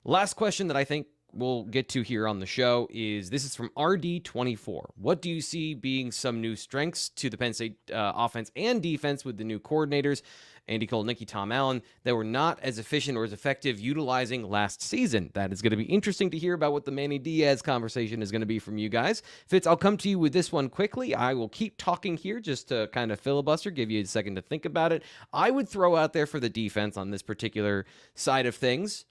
Last question that I think we'll get to here on the show is, this is from RD24. What do you see being some new strengths to the Penn State offense and defense with the new coordinators, Andy Cole, Nicky, Tom Allen, that were not as efficient or as effective utilizing last season? That is going to be interesting to hear about what the Manny Diaz conversation is going to be from you guys. Fitz, I'll come to you with this one quickly. I will keep talking here just to kind of filibuster, give you a second to think about it. I would throw out there for the defense on this particular side of things,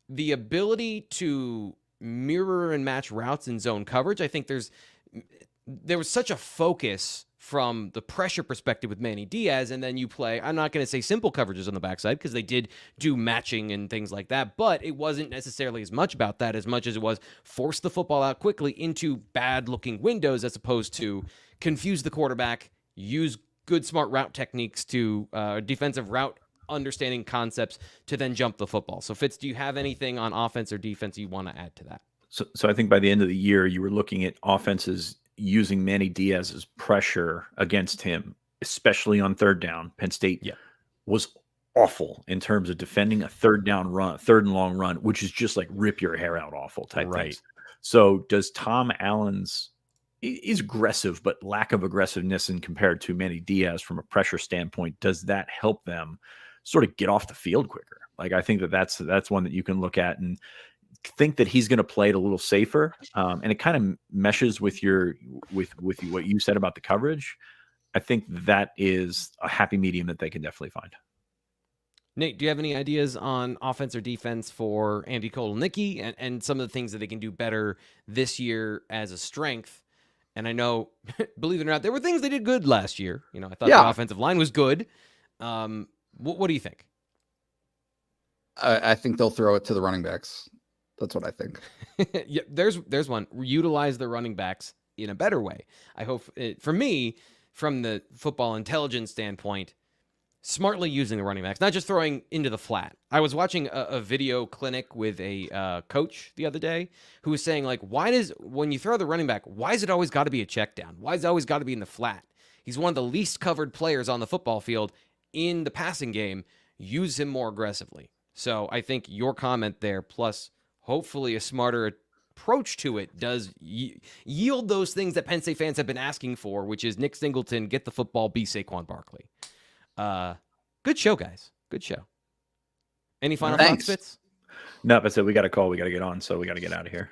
the ability to mirror and match routes in zone coverage. I think there was such a focus from the pressure perspective with Manny Diaz, and then you play, I'm not going to say simple coverages on the backside, because they did do matching and things like that, but it wasn't necessarily as much about that as much as it was force the football out quickly into bad-looking windows, as opposed to confuse the quarterback, use good, smart route techniques to defensive route understanding concepts to then jump the football. So Fitz, do you have anything on offense or defense you want to add to that?
So I think by the end of the year, you were looking at offenses using Manny Diaz's pressure against him, especially on third down. Penn State was awful in terms of defending a third and long run, which is just like rip your hair out awful type things. So does Tom Allen's is aggressive, but lack of aggressiveness in compared to Manny Diaz from a pressure standpoint, does that help them sort of get off the field quicker? Like, I think that's one that you can look at and think that he's going to play it a little safer. And it kind of meshes with with what you said about the coverage. I think that is a happy medium that they can definitely find.
Nate, do you have any ideas on offense or defense for Andy Cole and Nicky, and some of the things that they can do better this year as a strength? And I know, believe it or not, there were things they did good last year. You know, I thought the offensive line was good. What do you think?
I think they'll throw it to the running backs. That's what I think.
Yeah, there's one. Utilize the running backs in a better way. I hope, for me, from the football intelligence standpoint, smartly using the running backs, not just throwing into the flat. I was watching a video clinic with a coach the other day who was saying, like, when you throw the running back, why is it always got to be a check down? Why is it always got to be in the flat? He's one of the least covered players on the football field in the passing game. Use him more aggressively. So I think your comment there, plus hopefully a smarter approach to it, does yield those things that Penn State fans have been asking for, which is Nick Singleton, get the football, be Saquon Barkley. Good show, guys. Good show. Any final thoughts, Fitz?
No, I said we got a call. We got to get on, so we got to get out of here.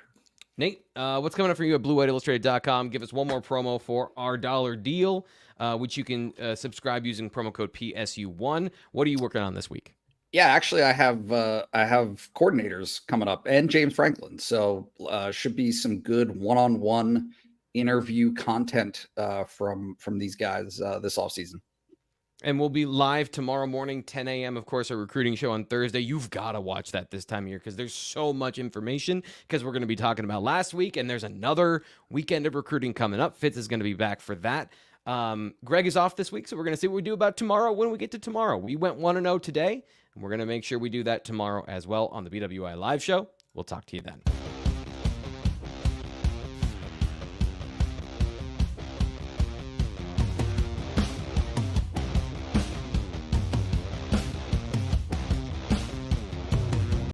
Nate, what's coming up for you at BlueWhiteIllustrated.com? Give us one more promo for our dollar deal, which you can subscribe using promo code PSU1. What are you working on this week?
Yeah, actually, I have coordinators coming up and James Franklin, so should be some good one-on-one interview content from these guys this offseason.
And we'll be live tomorrow morning, 10 a.m. Of course, our recruiting show on Thursday. You've got to watch that this time of year because there's so much information, because we're going to be talking about last week, and there's another weekend of recruiting coming up. Fitz is going to be back for that. Greg is off this week, so we're going to see what we do about tomorrow when we get to tomorrow. We went 1-0 today, and we're going to make sure we do that tomorrow as well on the BWI Live Show. We'll talk to you then.